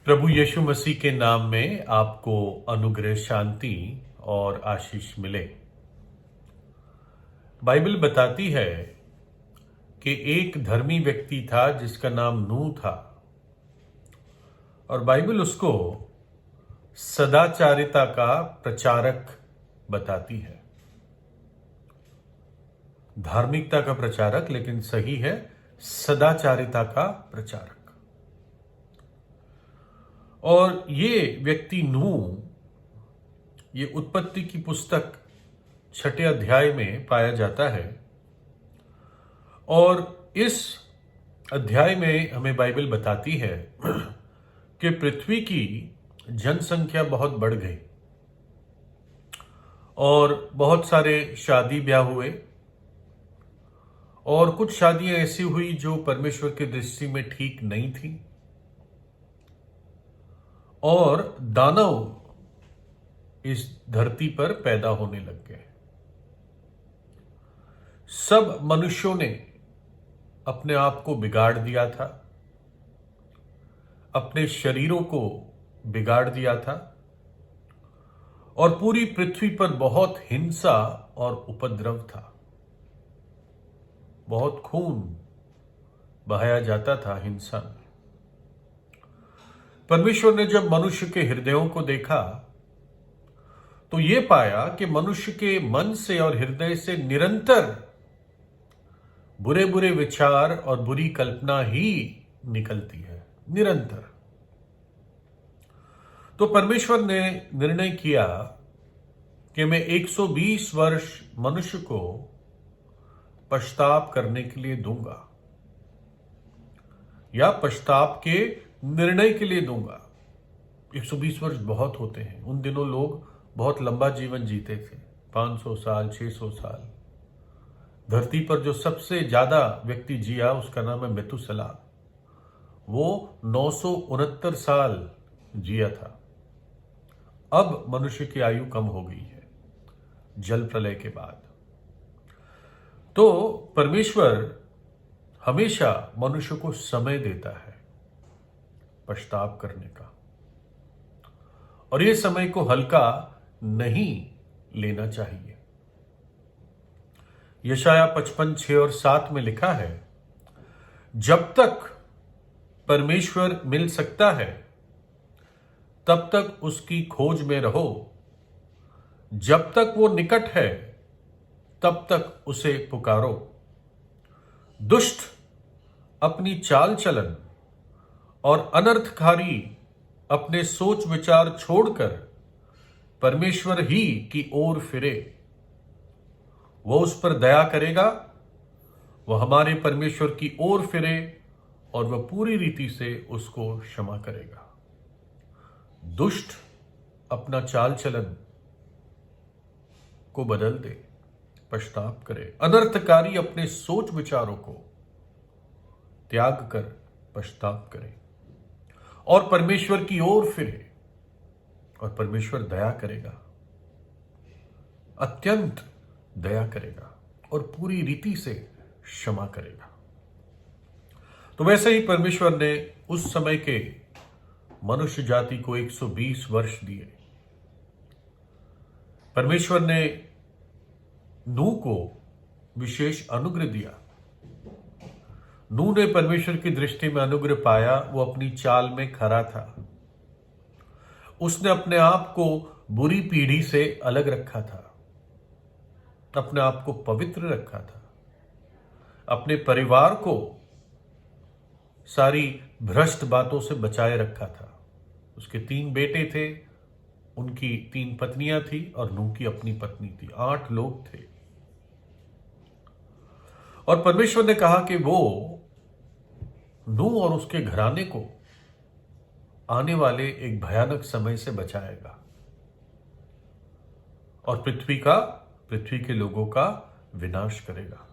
प्रभु यीशु मसीह के नाम में आपको अनुग्रह, शांति और आशीष मिले। बाइबल बताती है कि एक धर्मी व्यक्ति था जिसका नाम नूह था और बाइबल उसको सदाचारिता का प्रचारक बताती है। धार्मिकता का प्रचारक, लेकिन सही है सदाचारिता का प्रचारक। और ये व्यक्ति नूह, ये उत्पत्ति की पुस्तक 6 अध्याय में पाया जाता है। और इस अध्याय में हमें बाइबल बताती है कि पृथ्वी की जनसंख्या बहुत बढ़ गई और बहुत सारे शादी ब्याह हुए और कुछ शादियां ऐसी हुई जो परमेश्वर की दृष्टि में ठीक नहीं थी और दानव इस धरती पर पैदा होने लग गए। सब मनुष्यों ने अपने आप को बिगाड़ दिया था, अपने शरीरों को बिगाड़ दिया था और पूरी पृथ्वी पर बहुत हिंसा और उपद्रव था। बहुत खून बहाया जाता था हिंसा में। परमेश्वर ने जब मनुष्य के हृदयों को देखा तो ये पाया कि मनुष्य के मन से और हृदय से निरंतर बुरे बुरे विचार और बुरी कल्पना ही निकलती है, निरंतर। तो परमेश्वर ने निर्णय किया कि मैं 120 वर्ष मनुष्य को पश्चाताप करने के लिए दूंगा या पश्चाताप के निर्णय के लिए दूंगा। 120 वर्ष बहुत होते हैं। उन दिनों लोग बहुत लंबा जीवन जीते थे, 500 साल, 600 साल। धरती पर जो सबसे ज्यादा व्यक्ति जिया उसका नाम है मेतुसला। वो 969 साल जिया था। अब मनुष्य की आयु कम हो गई है जल प्रलय के बाद। तो परमेश्वर हमेशा मनुष्य को समय देता है पश्चाताप करने का, और ये समय को हल्का नहीं लेना चाहिए। यशाया 55:6 और 7 में लिखा है, जब तक परमेश्वर मिल सकता है तब तक उसकी खोज में रहो, जब तक वो निकट है तब तक उसे पुकारो। दुष्ट अपनी चाल चलन और अनर्थकारी अपने सोच विचार छोड़कर परमेश्वर ही की ओर फिरे। वो उस पर दया करेगा, वह हमारे परमेश्वर की ओर फिरे और वह पूरी रीति से उसको क्षमा करेगा। दुष्ट अपना चाल चलन को बदल दे, पश्चाताप करे। अनर्थकारी अपने सोच विचारों को त्याग कर पश्चाताप करे और परमेश्वर की ओर फिरे, और परमेश्वर दया करेगा, अत्यंत दया करेगा और पूरी रीति से क्षमा करेगा। तो वैसे ही परमेश्वर ने उस समय के मनुष्य जाति को 120 वर्ष दिए। परमेश्वर ने नूह को विशेष अनुग्रह दिया। नूह ने परमेश्वर की दृष्टि में अनुग्रह पाया। वो अपनी चाल में खरा था। उसने अपने आप को बुरी पीढ़ी से अलग रखा था, अपने आप को पवित्र रखा था, अपने परिवार को सारी भ्रष्ट बातों से बचाए रखा था। उसके 3 बेटे थे, उनकी 3 पत्नियां थी और नूह की अपनी पत्नी थी। 8 लोग थे। और परमेश्वर ने कहा कि वो नूह और उसके घराने को आने वाले एक भयानक समय से बचाएगा और पृथ्वी के लोगों का विनाश करेगा।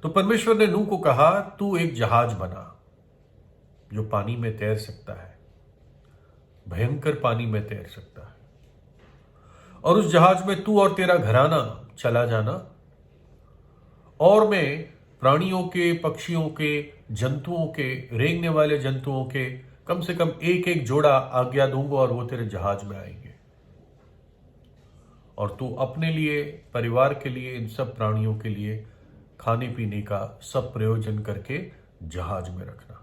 तो परमेश्वर ने नूह को कहा, तू एक जहाज बना जो पानी में तैर सकता है, भयंकर पानी में तैर सकता है, और उस जहाज में तू और तेरा घराना चला जाना, और मैं प्राणियों के, पक्षियों के, जंतुओं के, रेंगने वाले जंतुओं के कम से कम एक एक जोड़ा आज्ञा दूंगा और वो तेरे जहाज में आएंगे, और तू अपने लिए, परिवार के लिए, इन सब प्राणियों के लिए खाने पीने का सब प्रयोजन करके जहाज में रखना।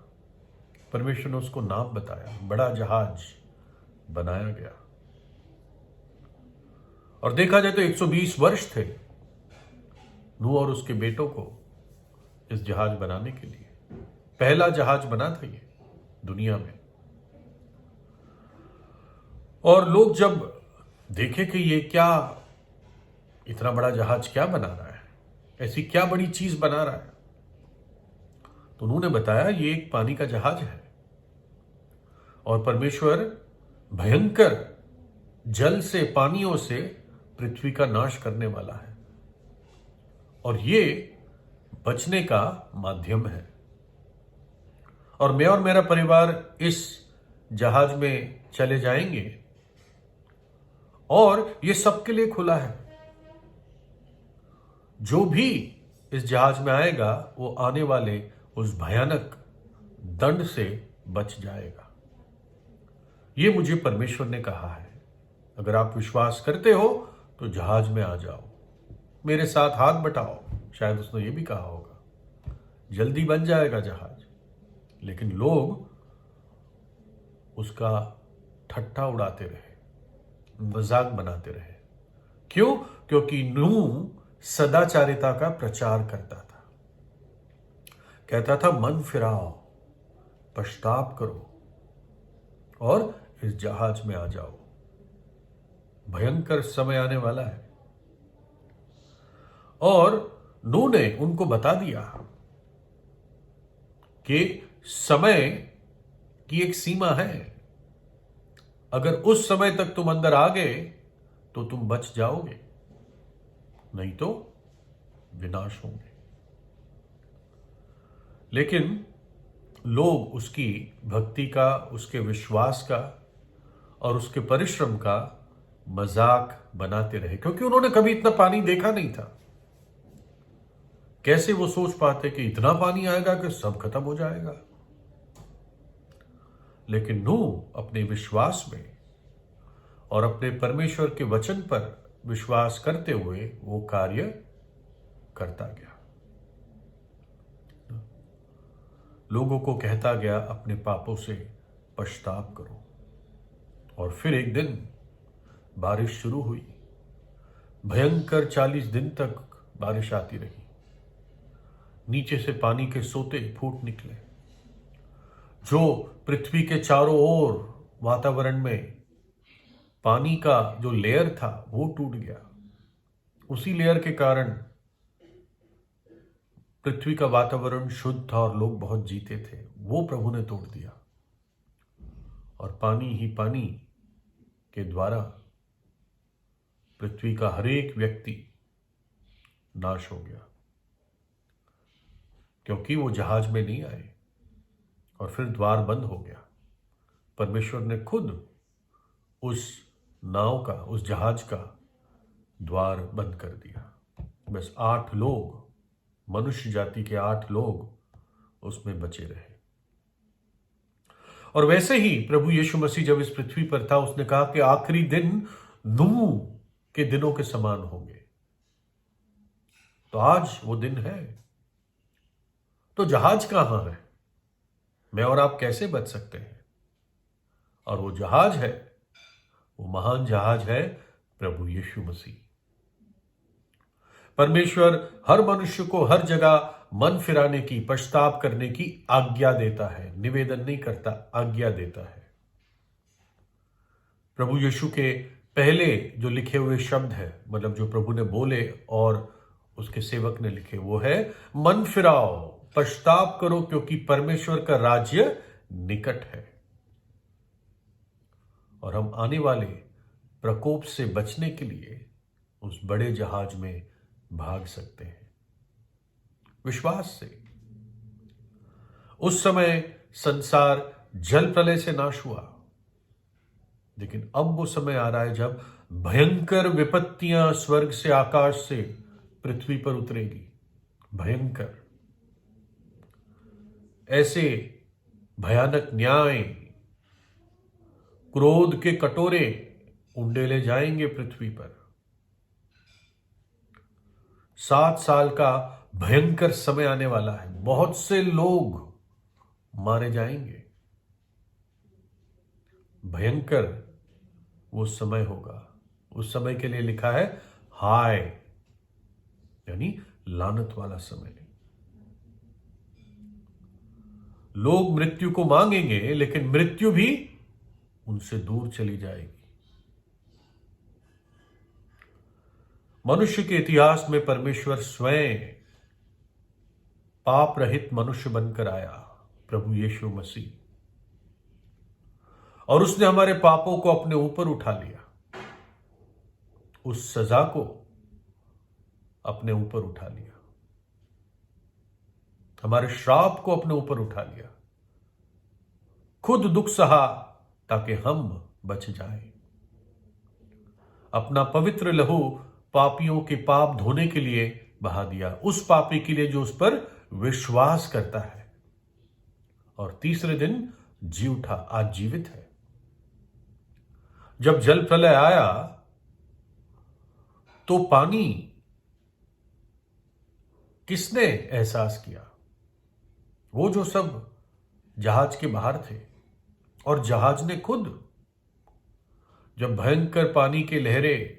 परमेश्वर ने उसको नाम बताया, बड़ा जहाज बनाया गया। और देखा जाए तो 120 वर्ष थे नूह और उसके बेटों को इस जहाज बनाने के लिए। पहला जहाज बना था ये दुनिया में। और लोग जब देखे कि ये क्या, इतना बड़ा जहाज क्या बना रहा है, ऐसी क्या बड़ी चीज बना रहा है, तो उन्होंने बताया ये एक पानी का जहाज है और परमेश्वर भयंकर जल से, पानियों से पृथ्वी का नाश करने वाला है और ये बचने का माध्यम है। और मैं और मेरा परिवार इस जहाज में चले जाएंगे और ये सबके लिए खुला है। जो भी इस जहाज में आएगा वो आने वाले उस भयानक दंड से बच जाएगा। ये मुझे परमेश्वर ने कहा है। अगर आप विश्वास करते हो तो जहाज में आ जाओ, मेरे साथ हाथ बटाओ। शायद उसने ये भी कहा होगा, जल्दी बन जाएगा जहाज। लेकिन लोग उसका ठट्ठा उड़ाते रहे, मजाक बनाते रहे। क्यों? क्योंकि नूह सदाचारिता का प्रचार करता था, कहता था मन फिराओ, पश्चाताप करो और इस जहाज में आ जाओ, भयंकर समय आने वाला है। और नूह ने उनको बता दिया कि समय की एक सीमा है, अगर उस समय तक तुम अंदर आ गए तो तुम बच जाओगे, नहीं तो विनाश होंगे। लेकिन लोग उसकी भक्ति का, उसके विश्वास का और उसके परिश्रम का मजाक बनाते रहे, क्योंकि उन्होंने कभी इतना पानी देखा नहीं था। कैसे वो सोच पाते कि इतना पानी आएगा कि सब खत्म हो जाएगा। लेकिन नूह अपने विश्वास में और अपने परमेश्वर के वचन पर विश्वास करते हुए वो कार्य करता गया। लोगों को कहता गया अपने पापों से पश्चाताप करो। और फिर एक दिन बारिश शुरू हुई। भयंकर 40 दिन तक बारिश आती रही। नीचे से पानी के सोते फूट निकले, जो पृथ्वी के चारों ओर वातावरण में पानी का जो लेयर था वो टूट गया। उसी लेयर के कारण पृथ्वी का वातावरण शुद्ध था और लोग बहुत जीते थे, वो प्रभु ने तोड़ दिया। और पानी ही पानी के द्वारा पृथ्वी का हर एक व्यक्ति नाश हो गया, क्योंकि वो जहाज में नहीं आए। और फिर द्वार बंद हो गया। परमेश्वर ने खुद उस नाव का, उस जहाज का द्वार बंद कर दिया। बस 8 लोग, मनुष्य जाति के 8 लोग उसमें बचे रहे। और वैसे ही प्रभु यीशु मसीह जब इस पृथ्वी पर था, उसने कहा कि आखिरी दिन नूह के दिनों के समान होंगे। तो आज वो दिन है। तो जहाज कहां है? मैं और आप कैसे बच सकते हैं? और वो जहाज है, वो महान जहाज है प्रभु यीशु मसीह। परमेश्वर हर मनुष्य को हर जगह मन फिराने की, पश्चाताप करने की आज्ञा देता है। निवेदन नहीं करता, आज्ञा देता है। प्रभु यीशु के पहले जो लिखे हुए शब्द है, मतलब जो प्रभु ने बोले और उसके सेवक ने लिखे, वो है मन फिराओ, पश्चाताप करो, क्योंकि परमेश्वर का राज्य निकट है। और हम आने वाले प्रकोप से बचने के लिए उस बड़े जहाज में भाग सकते हैं विश्वास से। उस समय संसार जल प्रलय से नाश हुआ, लेकिन अब वो समय आ रहा है जब भयंकर विपत्तियां स्वर्ग से, आकाश से पृथ्वी पर उतरेगी। भयंकर, ऐसे भयानक न्याय क्रोध के कटोरे उंडेले जाएंगे पृथ्वी पर। 7 साल का भयंकर समय आने वाला है। बहुत से लोग मारे जाएंगे। भयंकर वो समय होगा। उस समय के लिए लिखा है हाय, यानी लानत वाला समय। लोग मृत्यु को मांगेंगे, लेकिन मृत्यु भी उनसे दूर चली जाएगी। मनुष्य के इतिहास में परमेश्वर स्वयं पाप रहित मनुष्य बनकर आया, प्रभु यीशु मसीह, और उसने हमारे पापों को अपने ऊपर उठा लिया। उस सजा को अपने ऊपर उठा लिया, हमारे श्राप को अपने ऊपर उठा लिया, खुद दुख सहा ताकि हम बच जाएं। अपना पवित्र लहू पापियों के पाप धोने के लिए बहा दिया, उस पापी के लिए जो उस पर विश्वास करता है, और तीसरे दिन जी उठा, आज जीवित है। जब जल प्रलय आया तो पानी किसने एहसास किया? वो जो सब जहाज के बाहर थे, और जहाज ने खुद। जब भयंकर पानी की लहरें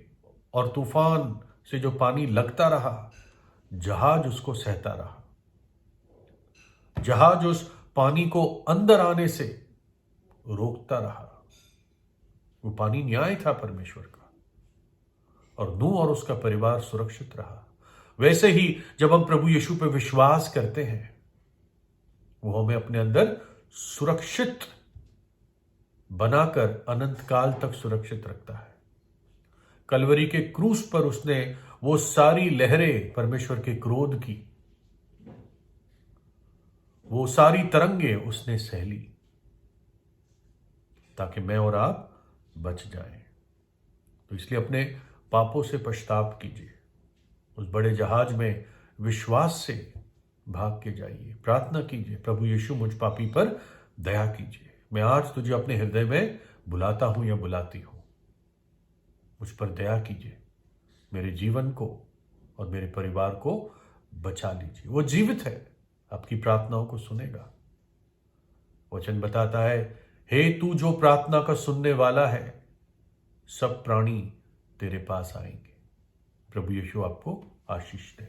और तूफान से जो पानी लगता रहा, जहाज उसको सहता रहा। जहाज उस पानी को अंदर आने से रोकता रहा। वो पानी न्याय था परमेश्वर का, और नूह और उसका परिवार सुरक्षित रहा। वैसे ही जब हम प्रभु यीशु पर विश्वास करते हैं, वो हमें अपने अंदर सुरक्षित बनाकर अनंत काल तक सुरक्षित रखता है। कलवरी के क्रूस पर उसने वो सारी लहरें परमेश्वर के क्रोध की, वो सारी तरंगे उसने सह ली, ताकि मैं और आप बच जाएं। तो इसलिए अपने पापों से पछतावा कीजिए, उस बड़े जहाज में विश्वास से भाग के जाइए, प्रार्थना कीजिए, प्रभु यीशु मुझ पापी पर दया कीजिए। मैं आज तुझे अपने हृदय में बुलाता हूं या बुलाती हूं, मुझ पर दया कीजिए, मेरे जीवन को और मेरे परिवार को बचा लीजिए। वो जीवित है, आपकी प्रार्थनाओं को सुनेगा। वचन बताता है, हे तू जो प्रार्थना का सुनने वाला है, सब प्राणी तेरे पास आएंगे। प्रभु यीशु आपको आशीष दे।